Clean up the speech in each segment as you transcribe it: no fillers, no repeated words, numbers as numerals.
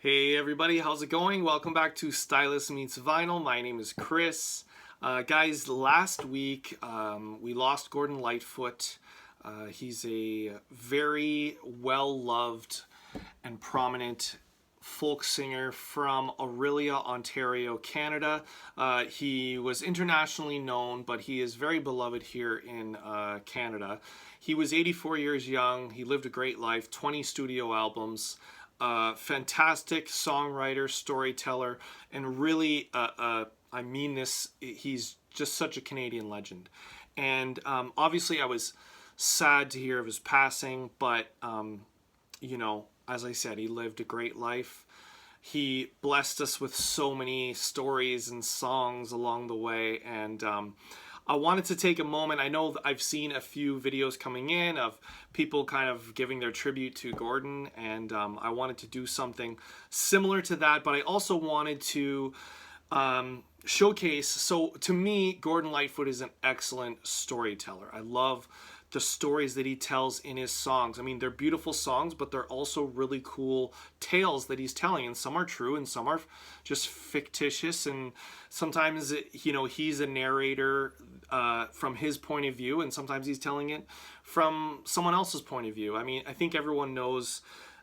Hey everybody, how's it going? Welcome back to Stylist Meets Vinyl. My name is Chris. Guys, last week we lost Gordon Lightfoot. He's a very well-loved and prominent folk singer from Orillia, Ontario, Canada. He was internationally known, but he is very beloved here in Canada. He was 84 years young. He lived a great life, 20 studio albums. Fantastic songwriter, storyteller, and really, I mean this, he's just such a Canadian legend. And obviously I was sad to hear of his passing, but, you know, as I said, he lived a great life. He blessed us with so many stories and songs along the way, and I wanted to take a moment. I know I've seen a few videos coming in of people kind of giving their tribute to Gordon, and I wanted to do something similar to that, but I also wanted to showcase, so to me, Gordon Lightfoot is an excellent storyteller. I love the stories that he tells in his songs. I mean, they're beautiful songs, but they're also really cool tales that he's telling, and some are true and some are just fictitious, and sometimes, you know, he's a narrator from his point of view, and sometimes he's telling it from someone else's point of view. I mean, I think everyone knows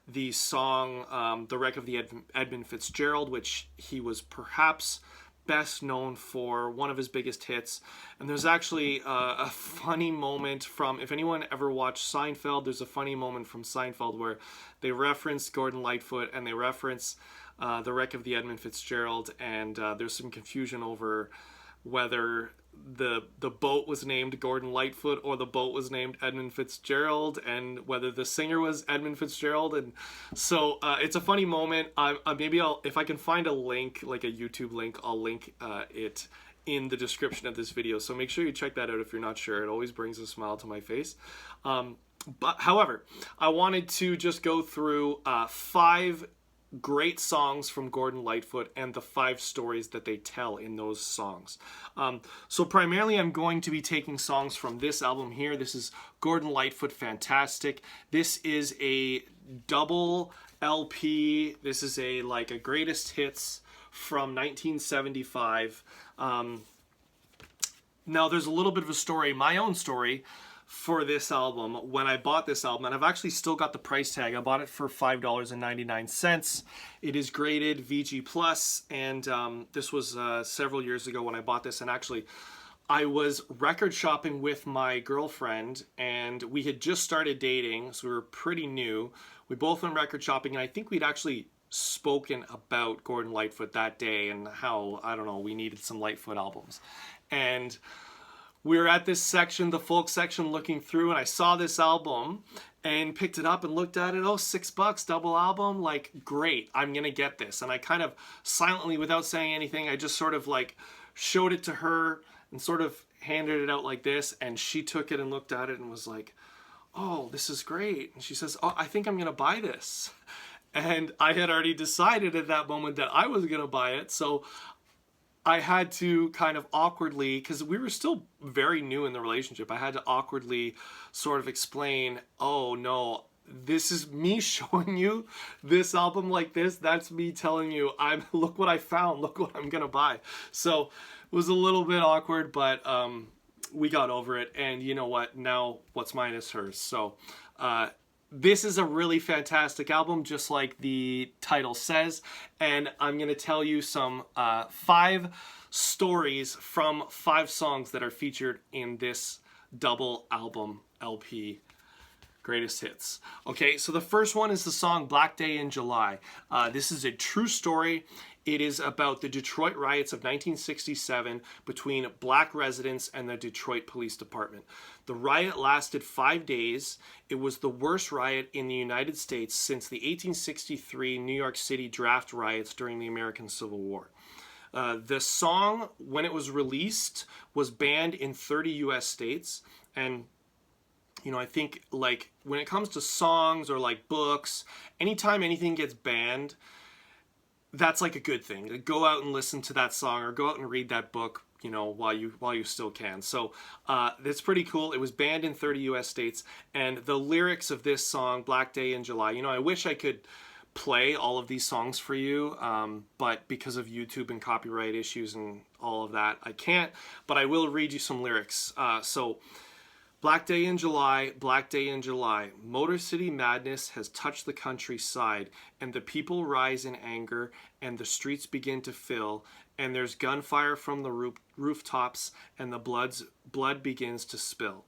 the song The Wreck of the Edmund Fitzgerald, which he was perhaps best known for, one of his biggest hits. And there's actually a funny moment from, if anyone ever watched Seinfeld, there's a funny moment from Seinfeld where they reference Gordon Lightfoot and they reference The Wreck of the Edmund Fitzgerald, and there's some confusion over whether the boat was named Gordon Lightfoot or the boat was named Edmund Fitzgerald, and whether the singer was Edmund Fitzgerald. And so it's a funny moment. Maybe if I can find a link, like a YouTube link, I'll link it in the description of this video, so make sure you check that out if you're not sure. It always brings a smile to my face. But however, I wanted to just go through 5 great songs from Gordon Lightfoot and the 5 stories that they tell in those songs. So primarily I'm going to be taking songs from this album here. This is Gordon Lightfoot Fantastic. This is a double LP. This is a greatest hits from 1975. Now there's a little bit of a story, my own story, for this album. When I bought this album, and I've actually still got the price tag, I bought it for $5.99. It is graded VG+, and this was several years ago when I bought this, and actually I was record shopping with my girlfriend, and we had just started dating, so we were pretty new. We both went record shopping, and I think we'd actually spoken about Gordon Lightfoot that day and how, I don't know, we needed some Lightfoot albums. And we were at this section, the folk section, looking through, and I saw this album and picked it up and looked at it. Oh, $6, double album, like, great, I'm gonna get this. And I kind of silently, without saying anything, I just sort of like showed it to her and sort of handed it out like this, and she took it and looked at it and was like, oh, this is great. And she says, oh, I think I'm gonna buy this. And I had already decided at that moment that I was gonna buy it, so I had to kind of awkwardly, because we were still very new in the relationship, I had to awkwardly sort of explain, oh no, this is me showing you this album like this. That's me telling you, look what I found, look what I'm gonna buy. So it was a little bit awkward, but we got over it, and you know what, now what's mine is hers. So this is a really fantastic album, just like the title says, and I'm going to tell you some 5 stories from 5 songs that are featured in this double album LP Greatest Hits. Okay, so the first one is the song Black Day in July. This is a true story. It is about the Detroit riots of 1967 between black residents and the Detroit Police Department. The riot lasted 5 days. It was the worst riot in the United States since the 1863 New York City draft riots during the American Civil War. The song, when it was released, was banned in 30 US states, and you know, I think like when it comes to songs or like books, anytime anything gets banned, that's like a good thing. Go out and listen to that song or go out and read that book, you know, while you still can. So that's pretty cool. It was banned in 30 US states, and the lyrics of this song, Black Day in July, you know, I wish I could play all of these songs for you, but because of YouTube and copyright issues and all of that, I can't. But I will read you some lyrics. So, Black day in July, black day in July. Motor City madness has touched the countryside, and the people rise in anger, and the streets begin to fill, and there's gunfire from the rooftops, and the blood begins to spill.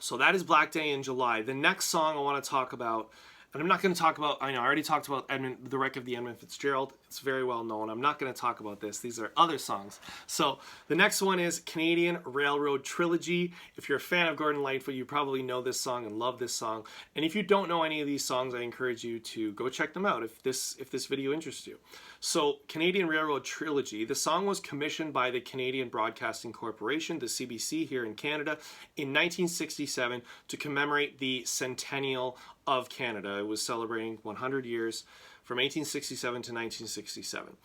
So that is Black Day in July. The next song I want to talk about, and I'm not going to talk about, I already talked about The Wreck of the Edmund Fitzgerald. It's very well known. I'm not going to talk about this. These are other songs. So the next one is Canadian Railroad Trilogy. If you're a fan of Gordon Lightfoot, you probably know this song and love this song. And if you don't know any of these songs, I encourage you to go check them out if this video interests you. So Canadian Railroad Trilogy, the song was commissioned by the Canadian Broadcasting Corporation, the CBC here in Canada, in 1967 to commemorate the centennial of Canada. It was celebrating 100 years from 1867 to 1967.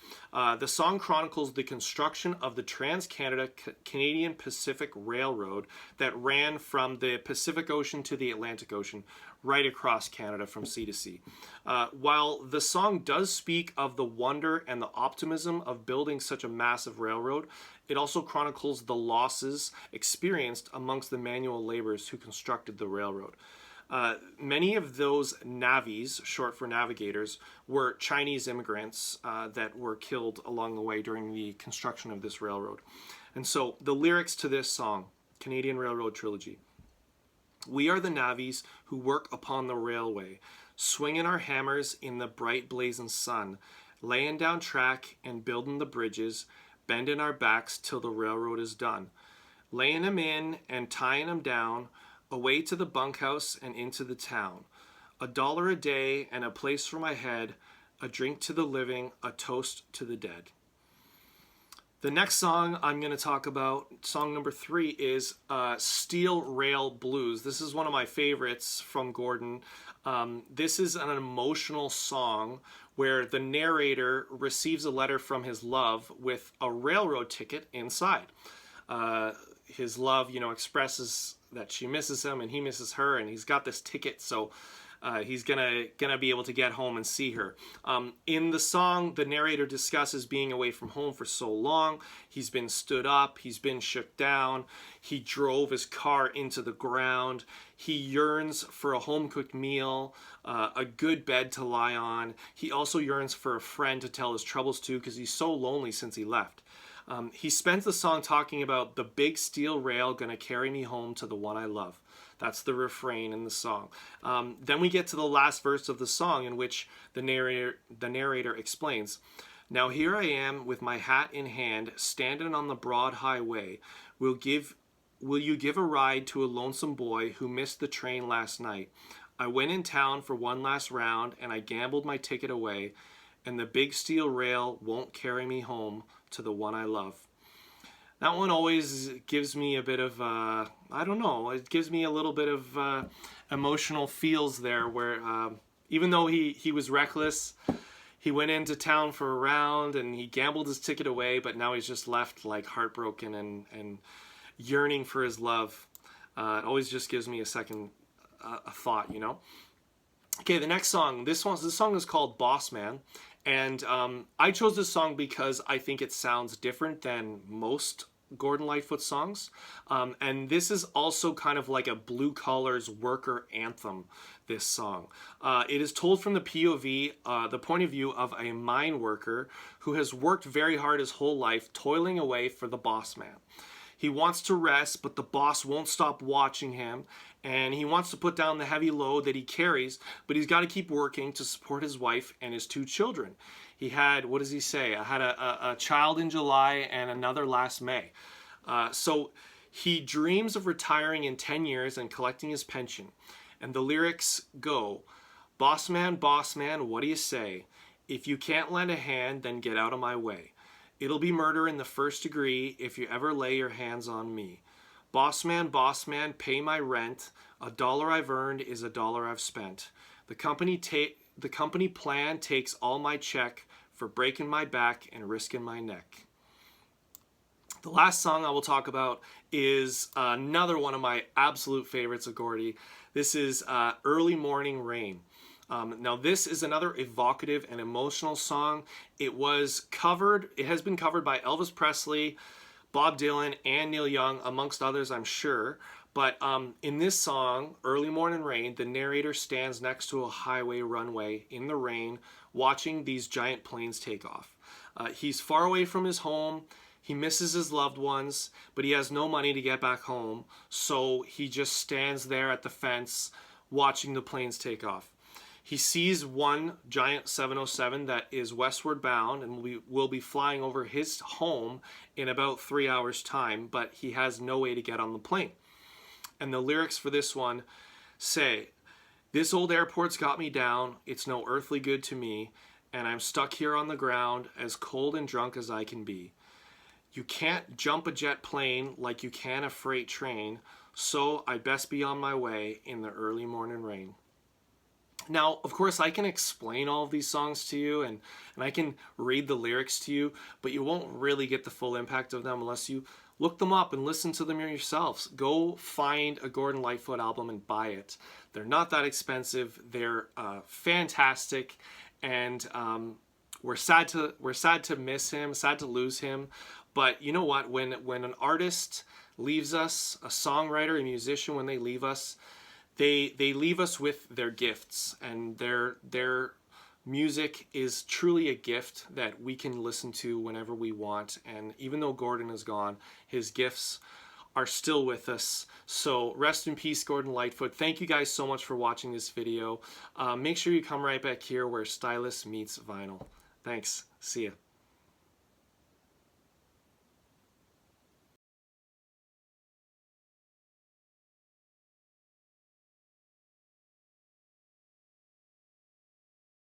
The song chronicles the construction of the Trans-Canada Canadian Pacific Railroad that ran from the Pacific Ocean to the Atlantic Ocean, right across Canada from sea to sea. While the song does speak of the wonder and the optimism of building such a massive railroad, it also chronicles the losses experienced amongst the manual laborers who constructed the railroad. Many of those navvies, short for navigators, were Chinese immigrants that were killed along the way during the construction of this railroad. And so the lyrics to this song, Canadian Railroad Trilogy. We are the navvies who work upon the railway, swinging our hammers in the bright blazing sun, laying down track and building the bridges, bending our backs till the railroad is done, laying 'em in and tying 'em down, away to the bunkhouse and into the town. $1 a day and a place for my head, a drink to the living, a toast to the dead. The next song I'm going to talk about, song number 3, is Steel Rail Blues. This is one of my favorites from Gordon. This is an emotional song where the narrator receives a letter from his love with a railroad ticket inside. His love, expresses that she misses him and he misses her, and he's got this ticket, so he's gonna be able to get home and see her. In the song, the narrator discusses being away from home for so long. He's been stood up, he's been shook down, he drove his car into the ground, he yearns for a home-cooked meal, a good bed to lie on. He also yearns for a friend to tell his troubles to because he's so lonely since he left. He spends the song talking about the big steel rail gonna carry me home to the one I love. That's the refrain in the song. Then we get to the last verse of the song, in which the narrator explains, "Now here I am with my hat in hand, standing on the broad highway. Will you give a ride to a lonesome boy who missed the train last night? I went in town for one last round and I gambled my ticket away, and the big steel rail won't carry me home to the one I love." That one always gives me a bit of, it gives me a little bit of emotional feels there, where even though he was reckless, he went into town for a round and he gambled his ticket away, but now he's just left like heartbroken and yearning for his love. It always just gives me a thought, Okay, the next song, this song is called Boss Man. And I chose this song because I think it sounds different than most Gordon Lightfoot songs. And this is also kind of like a blue collars worker anthem, this song. It is told from the POV, the point of view of a mine worker who has worked very hard his whole life, toiling away for the boss man. He wants to rest, but the boss won't stop watching him, and he wants to put down the heavy load that he carries, but he's got to keep working to support his wife and his 2 children. He had, what does he say? I had a child in July and another last May. So he dreams of retiring in 10 years and collecting his pension. And the lyrics go, boss man, what do you say? If you can't lend a hand, then get out of my way. It'll be murder in the 1st degree if you ever lay your hands on me. Boss man, pay my rent. $1 I've earned is $1 I've spent. The company plan takes all my check for breaking my back and risking my neck. The last song I will talk about is another one of my absolute favorites of Gordy. This is Early Morning Rain. Now this is another evocative and emotional song. It has been covered by Elvis Presley, Bob Dylan, and Neil Young, amongst others, I'm sure. But in this song, Early Morning Rain, the narrator stands next to a highway runway in the rain, watching these giant planes take off. He's far away from his home. He misses his loved ones, but he has no money to get back home. So he just stands there at the fence watching the planes take off. He sees one giant 707 that is westward bound and will be flying over his home in about 3 hours' time, but he has no way to get on the plane. And the lyrics for this one say, "This old airport's got me down, it's no earthly good to me, and I'm stuck here on the ground, as cold and drunk as I can be. You can't jump a jet plane like you can a freight train, so I'd best be on my way in the early morning rain." Now, of course, I can explain all of these songs to you and I can read the lyrics to you, but you won't really get the full impact of them unless you look them up and listen to them yourselves. Go find a Gordon Lightfoot album and buy it. They're not that expensive. They're fantastic, and we're sad to miss him, sad to lose him. But you know what? When an artist leaves us, a songwriter, a musician, when they leave us, they leave us with their gifts, and their music is truly a gift that we can listen to whenever we want. And even though Gordon is gone, his gifts are still with us. So rest in peace, Gordon Lightfoot. Thank you guys so much for watching this video. Make sure you come right back here where Stylus meets vinyl. Thanks. See ya.